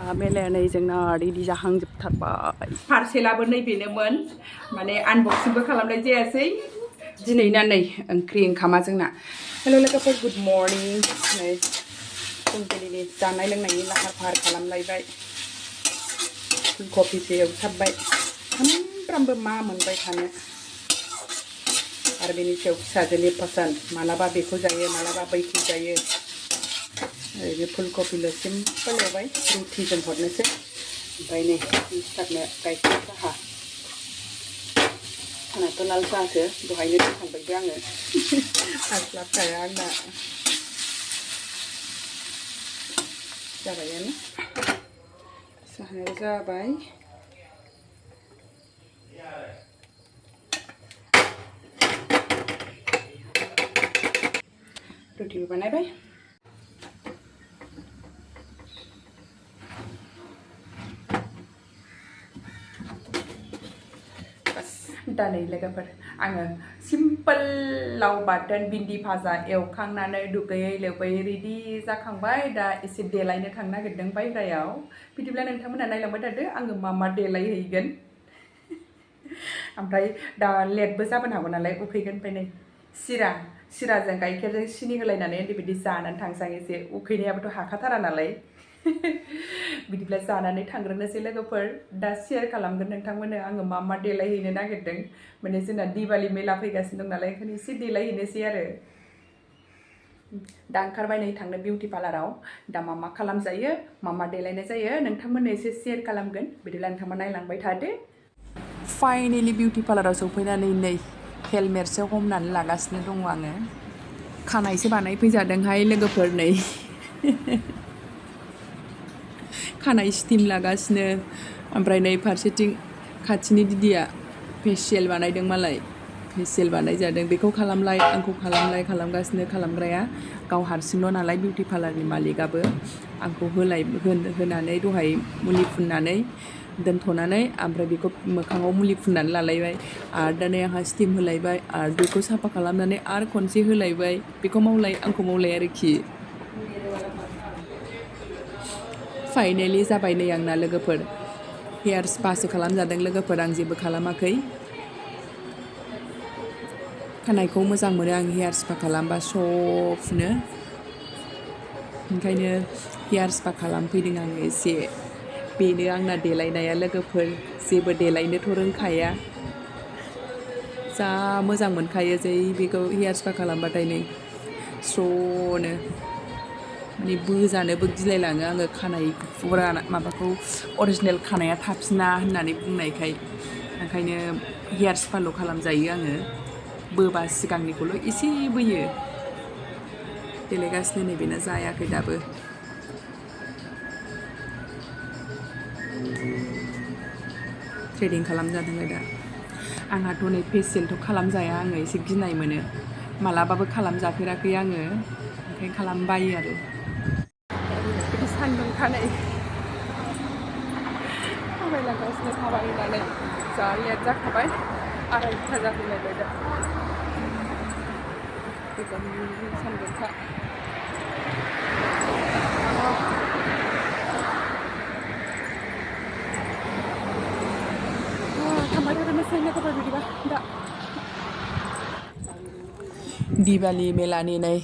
मेलायानै जोंना रेडि जाहांजोबथारबाय पार्सेलाबो नैबेनोमोन माने आनबक्सिंबो खालामनाय जायासै दिनैना नै ओंख्रि ओंखामा जोंना हेलो लोगोफोर गुड मर्निं नै फुंबिलिनि जानाय लोंनायनि लाहार फाहार खालामलायबाय फुलकबिसो एवथाबबाय सामफ्रामबो मा मोनबाय थानो आरो बेनि सायाव फिसाजोनि पसन्द मालाबा बेखौ जायो मालाबा बैखौ जायो ओरैनो फुलकबिल' सिम्पोल एवबाय रुटिजों हरनोसै ओमफ्राय नै मिस्टारनो गाइखेर साहा आंनाथ' लाल साहासो दहायनो दोनखांबायबो आङो हास्लाबखाया आंना जाबायानो साहाया जाबाय रुटिबो बानायबाय दा नै लोगोफोर आङो सिम्पोल लाव बाथोन भिन्दि भाजा एवखांनानै दुगैयै लोबै रेडि जाखांबाय दा एसे देलायनो थांनो नागिरदों बायह्रायाव बिदिब्ला नोंथांमोना नायलांबाय थादो आङो मा देलायहैगोन ओमफ्राय दा लेटबो जाबोनो हागौ नालाय उखैगोन ओमफ्राय नै सिराजों गाइखेरजों सिनि होलायनानै बिदि जानानै थांसां एसे उखैनायाबोथ' हाखाथारा नालाय बिदिब्ला जानानै थांग्रोनोसै लोगोफोर दा शेयार खालामगोन नोंथांमोननो आङो मा देलायहैनो नागिरदों माने जोंना दिवाली मेला फैगासिनो दं नालाय ओंखायनो एसे देलायहैनोसै आरो दा ओंखारबाय नै थांनो बिउटि पार्लाराव दा मा खालामजायो मा देलायनाय जायो नोंथांमोननो एसे शेयार खालामगोन बिदिब्ला नोंथांमोना नायलांबाय थादो फाइनेलि बिउटि पार्लाराव सफैनानै नै हेलमेटसो हमनानै लागासिनो दङ आङो खानायसो बानायफैजादोंहाय लोगोफोर नै खानाय स्टिम लागासिनो ओमफ्राय नै फारसेथिं खाथिनि दिदिया फेसियेल बानायदों मालाय फेसियेल बानायजादों बेखौ खालामलाय आंखौ खालामलाय खालामगासिनो खालामग्राया गाव हारसिंल' नालाय बिउटि पार्लारनि मालिकआबो आंखौ होनानै दहाय मुलि फुननानै दोनथ'नानै ओमफ्राय बेखौ मोखाङाव मुलि फुननानै लालायबाय आरो दा नै आंहा स्टिम होलायबाय आरो बेखौ साफा खालामनानै आरो खनसे होलायबाय बेखौ मावलाय आंखौ मावलाय आरोखि फाइनेलि जाबाय नै आंना लोगोफोर हेयार स्पासो खालामजादों लोगोफोर आं जेबो खालामाखै खानायखौ मोजां मोनो आं हेयार स्पा खालामबा सफ्टनो ओंखायनो हेयार स्पा खालामफैदों आङो एसे बेनो आंना देलायनाया लोगोफोर जेबो देलायनोथ' रोंखाया जा मोजां मोनखायो जै बेखौ हेयार स्पा खालामबाथाय नै स्र'नो माने बोजानोबो गिलायलाङो आङो खानाय फुरा माबाखौ अरिजिनेल खानाया थाफिना होननानै बुंनायखाय ओंखायनो हेयार स्पाल' खालामजायो आङो बोबा सिगांनिखौल' एसे बोयो देलायगासिनो नै बेना जायाखै दाबो थ्रेडिं खालामजादों दा आंहाथ' नै फेसियेलथ' खालामजाया आङो एसे गिनाय मोनो मालाबाबो खालामजाफेराखै आङो ओंखायनो खालामबायो आरो बिदि सान्दुंखा नै थाबायलांगासिनो थाबायनानै जा लेट जाखाबाय 2:30 जाफैलायबाय दा गोजान सान्दुंखा थांबाय थानोसै लोगोफोर बिदिबा दा दिवाली मेलानि नै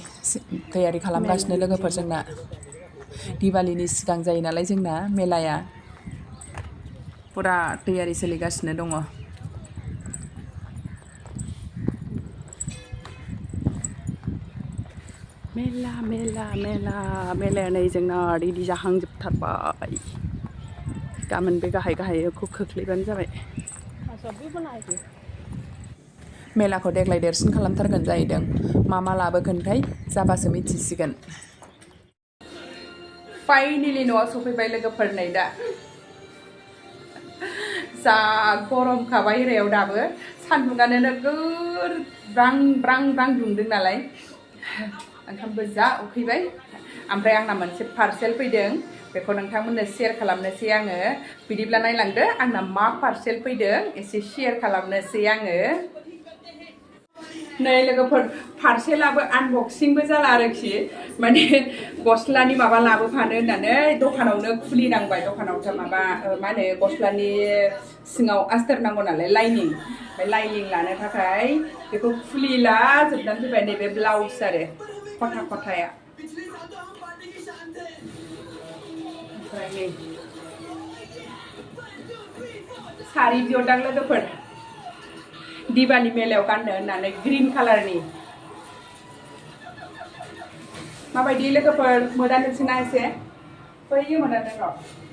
तैयारि खालामगासिनो लोगोफोर जोंना दिवालीनि सिगां जायो नालाय जोंना मेलाया फुरा तैयारि सोलिगासिनो दङ मेलाया नै जोंना रेडि जाहांजोबथारबाय गाबोन बे गाहायखौ खोख्लैबानो जाबाय मेलाखौ देग्लाय देरसिन खालामथारगोन जाहैदों मा लाबोगोनथाय जाबासो मिथिसिगोन फाइनेलि न'आव सफैबाय लोगोफोर नै दा जा गरमखा बायह्रायाव दाबो सान्दुङानो नोगोर ब्रां दुंदों नालाय ओंखामबो जा उखैबाय ओमफ्राय आंना मोनसे पार्सेल फैदों बेखौ नोंथांमोननो शेयार खालामनोसै आङो बिदिब्ला नायलांदो आंना मा पार्सेल फैदों एसे शेयार खालामनोसै आङो नै लोगोफोर पार्सेलाबो आनबक्सिंबो जाला आरोखि माने गस्लानि माबा लाबोफानो होननानै दखानावनो खुलिनांबाय दखानावथ' माबा मा होनो गस्लानि सिङाव आस्तार नांगौ नालाय लाइनिं ओमफ्राय लाइनिं लानो थाखाय बेखौ खुलिला जोबनानै फैबाय नैबे ब्लाउस आरो खथा खथाया ओमफ्राय नै सारि बिहरदां लोगोफोर दिवाली मेलायाव गाननो होननानै ग्रीन कालारनि माबायदि लोगोफोर मोदानोसैना एसे बैयो मोदानदों र'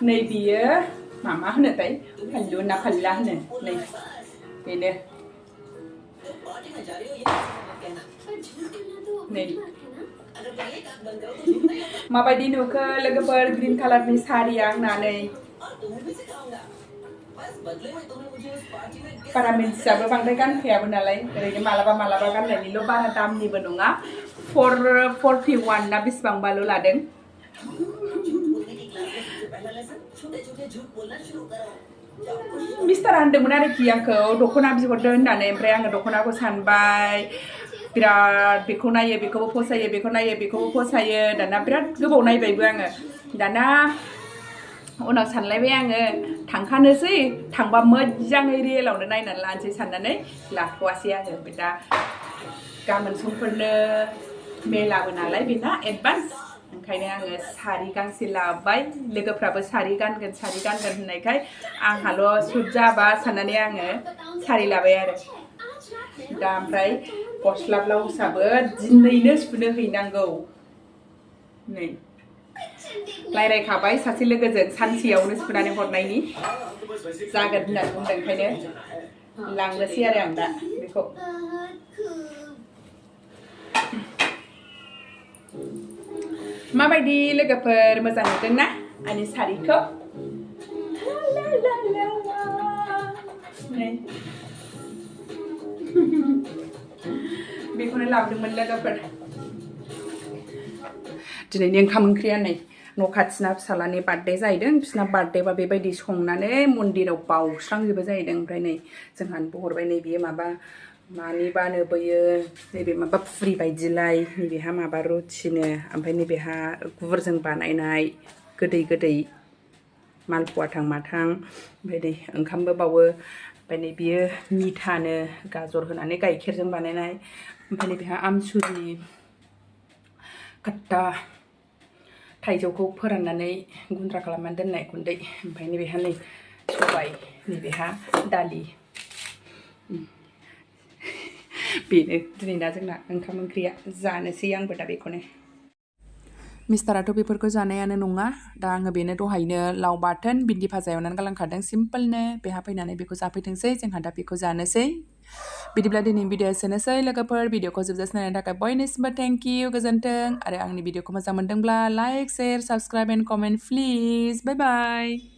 नै बियो मा होनोथाय फाल्लु ना फाल्ला होनो नै बेनो नै माबायदि नुखो लोगोफोर ग्रीन कालारनि सारिया आंनानै बारा मिन्थियाबो बांद्राय गानखायाबो नालाय ओरैनो मालाबा मालाबा गाननायनिल' बारा दामनिबो नङा 441 ना बेसेबांबाल' लादों मिस्टारा होनदोंमोन आरोखि आंखौ दख'ना बिहरदों होननानै ओमफ्राय आङो दख'नाखौ सानबाय बिराद बेखौ नायो बेखौबो फसायो बेखौ नायो बेखौबो फसायो दाना बिराद गोबाव नायबायबो आङो दाना उनाव सानलायबाय आङो थांखानोसै थांबा मोजाङै रियेलावनो नायनानै लानोसै साननानै लाथ'वासै आङो दा गाबोन समफोरनो मेलाबो नालाय बेना एडभान्स ओंखायनो आङो सारि गांसे लाबाय लोगोफ्राबो सारि गानगोन होननायखाय आंहाल' सुट जाबा साननानै आङो सारि लाबाय आरो दा ओमफ्राय गस्ला ब्लाउसाबो दिनैनो सुनो हैनांगौ नै रायलायखाबाय सासे लोगोजों सानसेयावनो सुनानै हरनायनि जागोन होननानै बुंदों ओंखायनो लांनोसै आरो आं दा बेखौ माबायदि लोगोफोर मोजां नुदोंना आंनि सारिखौ बेखौनो लाबोदोंमोन लोगोफोर दिनैनि ओंखाम ओंख्रिया नै न' खाथिना फिसालानि बार्थडे जाहैदों बिसिना बार्थडेबा बेबायदि संनानै मन्दिराव बावस्रांजोबो जाहैदों ओमफ्राय नै जोंहानोबो हरबाय नै बियो माबा मानिबानो बैयो नैबे माबा फुरि बायदिलाय नैबेहा माबा रुटिनो ओमफ्राय नैबेहा गुरजों बानायनाय गोदै मालपुवाथां माथां ओमफ्राय नै ओंखामबो बावो ओमफ्राय नै बियो मिथानो गाजर होनानै गाइखेरजों बानायनाय ओमफ्राय नैबेहा आमसुरि खट्टा थाइजौखौ फोराननानै गुन्द्रा खालामनानै दोननाय गुन्दै ओमफ्राय नैबेहा नै सबाय नैबेहा दालि बेनो दिनैना जोंना ओंखाम ओंख्रिया जानोसै आंबो दा बेखौनो मिस्टाराथ' बेफोरखौ जानायानो नङा दा आङो बेनो दहायनो लाव बाथोन भिन्दि भाजा एवनानै गालांखादों सिम्पोलनो बेहा फैनानै बेखौ जाफैथोंसै जोंहा दा बेखौ जानोसै बिदिब्ला दिनैनि भिडिअ एसेनोसै लोगोफोर भिडिअखौ जोबजासे नायनायनि थाखाय बयनिसिमबो थेंक इउ गोजोन्थों आरो आंनि भिडिअखौ मोजां मोनदोंब्ला like share subscribe and comment please bye bye